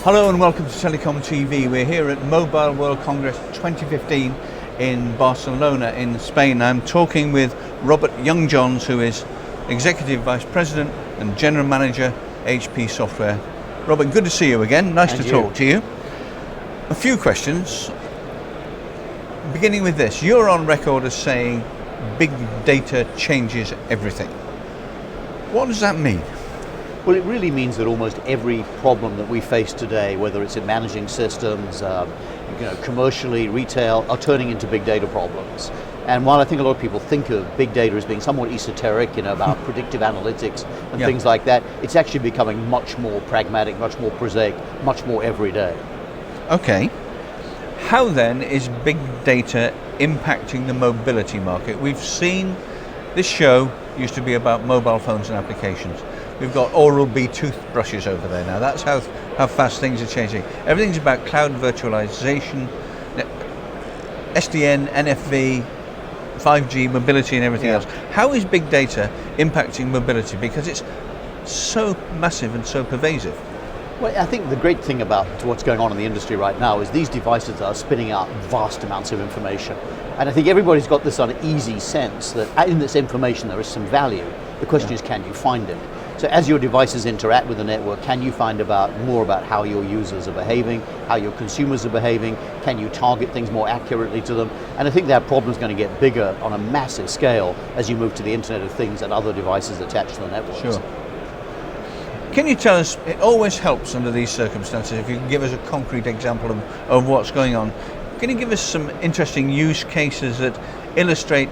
Hello and welcome to TelecomTV. We're here at Mobile World Congress 2015 in Barcelona in Spain. I'm talking with Robert Young-Johns, who is Executive Vice President and General Manager, HP Software. Robert, good to see you again. Nice to talk to you. A few questions. Beginning with this, you're on record as saying big data changes everything. What does that mean? Well, it really means that almost every problem that we face today, whether it's in managing systems, commercially, retail, are turning into big data problems. And while I think a lot of people think of big data as being somewhat esoteric, about predictive analytics and things like that, it's actually becoming much more pragmatic, much more prosaic, much more everyday. Okay. How then is big data impacting the mobility market? We've seen this show used to be about mobile phones and applications. We've got Oral-B toothbrushes over there now. That's how fast things are changing. Everything's about cloud virtualization, SDN, NFV, 5G, mobility and everything else. How is big data impacting mobility? Because it's so massive and so pervasive. Well, I think the great thing about what's going on in the industry right now is these devices are spinning out vast amounts of information. And I think everybody's got this uneasy sense that in this information there is some value. The question is, can you find it? So as your devices interact with the network, can you find more about how your users are behaving, how your consumers are behaving? Can you target things more accurately to them? And I think that problem is going to get bigger on a massive scale as you move to the Internet of Things and other devices attached to the networks. Sure. Can you tell us, it always helps under these circumstances, if you can give us a concrete example of what's going on. Can you give us some interesting use cases that illustrate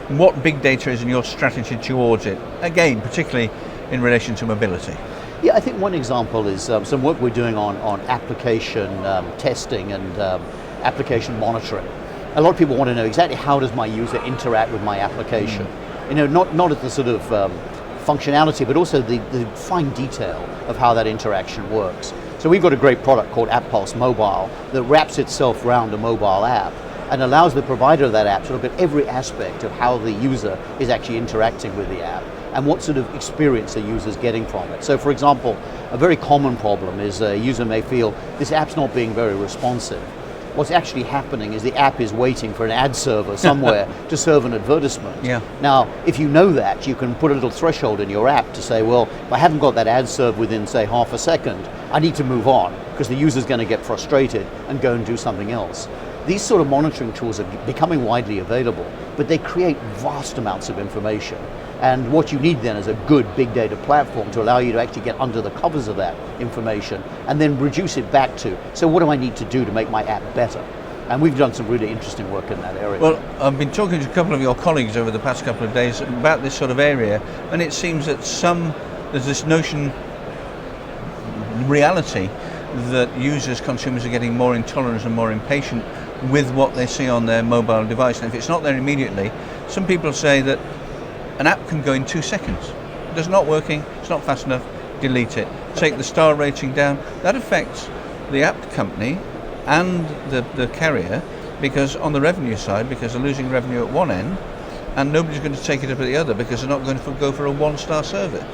what big data is and your strategy towards it? Again, particularly in relation to mobility. Yeah, I think one example is some work we're doing on application testing and application monitoring. A lot of people want to know exactly how does my user interact with my application. Not at the sort of functionality, but also the fine detail of how that interaction works. So we've got a great product called AppPulse Mobile that wraps itself around a mobile app and allows the provider of that app to look at every aspect of how the user is actually interacting with the app and what sort of experience the user is getting from it. So for example, a very common problem is a user may feel this app's not being very responsive. What's actually happening is the app is waiting for an ad server somewhere to serve an advertisement. Yeah. Now, if you know that, you can put a little threshold in your app to say, well, if I haven't got that ad served within, say, half a second, I need to move on because the user's going to get frustrated and go and do something else. These sort of monitoring tools are becoming widely available, but they create vast amounts of information. And what you need then is a good big data platform to allow you to actually get under the covers of that information and then reduce it back to, so what do I need to do to make my app better? And we've done some really interesting work in that area. Well, I've been talking to a couple of your colleagues over the past couple of days about this sort of area, and it seems that there's this notion, reality, that users, consumers are getting more intolerant and more impatient with what they see on their mobile device. And if it's not there immediately, some people say that an app can go in 2 seconds. It's not working, it's not fast enough, delete it. Take the star rating down. That affects the app company and the carrier, because on the revenue side, because they're losing revenue at one end, and nobody's going to take it up at the other because they're not going to go for a 1-star service.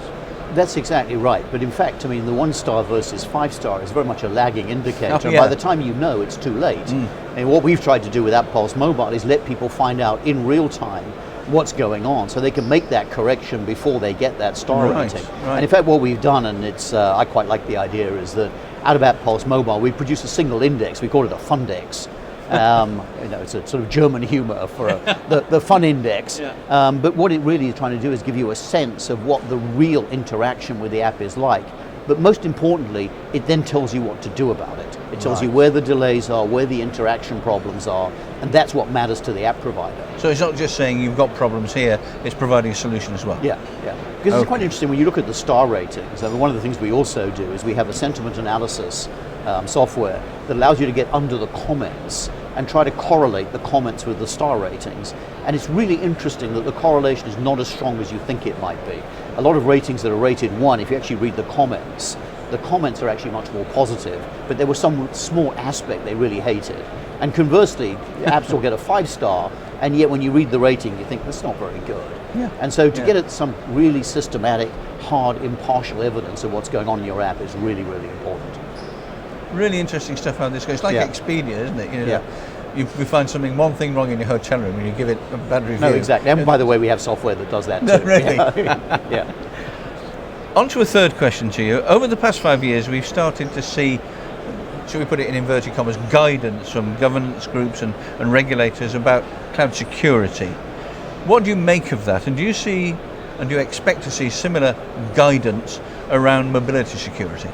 That's exactly right, but in fact, the 1-star versus 5-star is very much a lagging indicator. Oh, yeah. By the time you know, it's too late. And what we've tried to do with AppPulse Mobile is let people find out in real time what's going on, so they can make that correction before they get that star rating. Right. And in fact, what we've done, and I quite like the idea, is that out of AppPulse Mobile, we produce a single index. We call it a Fundex. It's a sort of German humor for the fun index. Yeah. But what it really is trying to do is give you a sense of what the real interaction with the app is like. But most importantly, it then tells you what to do about it. It tells you where the delays are, where the interaction problems are, and that's what matters to the app provider. So it's not just saying you've got problems here, it's providing a solution as well. Yeah. Because it's quite interesting when you look at the star ratings. One of the things we also do is we have a sentiment analysis software that allows you to get under the comments and try to correlate the comments with the star ratings. And it's really interesting that the correlation is not as strong as you think it might be. A lot of ratings that are rated 1, if you actually read the comments are actually much more positive, but there was some small aspect they really hated. And conversely, apps will get a 5-star, and yet when you read the rating, you think, that's not very good. Yeah. And so to get at some really systematic, hard, impartial evidence of what's going on in your app is really, really important. Really interesting stuff how this goes. It's like Yeah. Expedia, isn't it? You know, Yeah. you find one thing wrong in your hotel room and you give it a bad review. No, exactly. And by the way, we have software that does that No, too. really? Yeah. On to a third question to you. Over the past 5 years, we've started to see, shall we put it in inverted commas, guidance from governance groups and regulators about cloud security. What do you make of that? And do you see, and do you expect to see similar guidance around mobility security?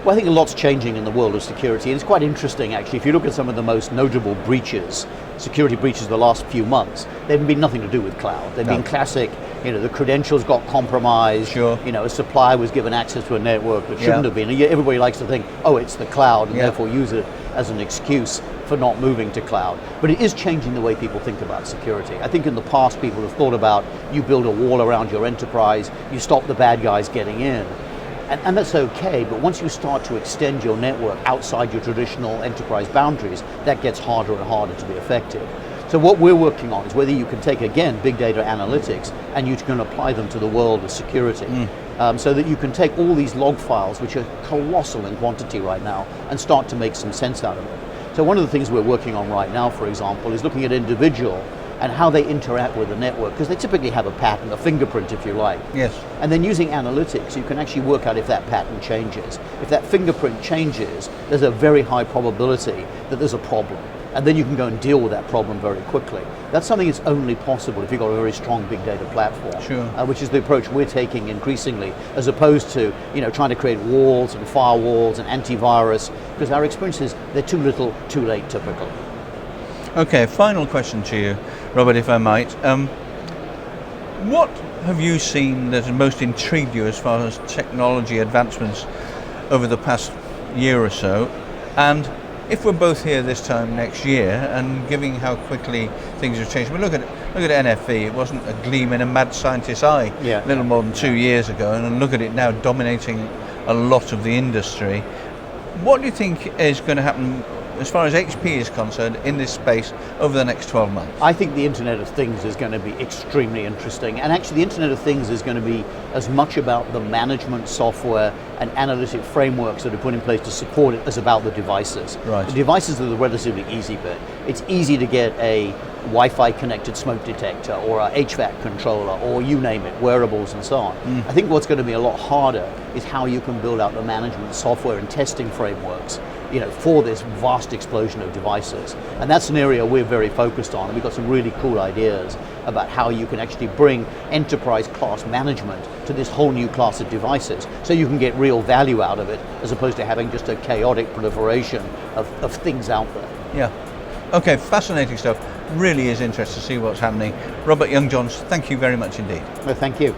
Well, I think a lot's changing in the world of security, and it's quite interesting actually. If you look at some of the most notable breaches, security breaches the last few months, they've been nothing to do with cloud. They've been classic, the credentials got compromised, Sure. A supplier was given access to a network that shouldn't have been. And yet everybody likes to think, oh, it's the cloud, and therefore use it as an excuse for not moving to cloud. But it is changing the way people think about security. I think in the past people have thought about, you build a wall around your enterprise, you stop the bad guys getting in. And that's okay, but once you start to extend your network outside your traditional enterprise boundaries, that gets harder and harder to be effective. So what we're working on is whether you can take, again, big data analytics and you can apply them to the world of security. So that you can take all these log files, which are colossal in quantity right now, and start to make some sense out of it. So one of the things we're working on right now, for example, is looking at individual and how they interact with the network, because they typically have a pattern, a fingerprint if you like. Yes. And then using analytics, you can actually work out if that pattern changes. If that fingerprint changes, there's a very high probability that there's a problem. And then you can go and deal with that problem very quickly. That's something that's only possible if you've got a very strong big data platform, Sure. Which is the approach we're taking increasingly, as opposed to trying to create walls and firewalls and antivirus, because our experience is they're too little, too late typically. Okay, final question to you, Robert, if I might. What have you seen that has most intrigued you as far as technology advancements over the past year or so? And if we're both here this time next year, and given how quickly things have changed, look at NFV. It wasn't a gleam in a mad scientist's eye a little more than 2 years ago, and look at it now dominating a lot of the industry. What do you think is going to happen as far as HP is concerned in this space over the next 12 months? I think the Internet of Things is going to be extremely interesting. And actually the Internet of Things is going to be as much about the management software and analytic frameworks that are put in place to support it as about the devices. Right. The devices are the relatively easy bit. It's easy to get a Wi-Fi connected smoke detector or a HVAC controller or you name it, wearables and so on. I think what's going to be a lot harder is how you can build out the management software and testing frameworks for this vast explosion of devices. And that's an area we're very focused on, and we've got some really cool ideas about how you can actually bring enterprise class management to this whole new class of devices, so you can get real value out of it, as opposed to having just a chaotic proliferation of things out there. Yeah. Okay, fascinating stuff. Really is interesting to see what's happening. Robert Young-Johns, thank you very much indeed. Well, thank you.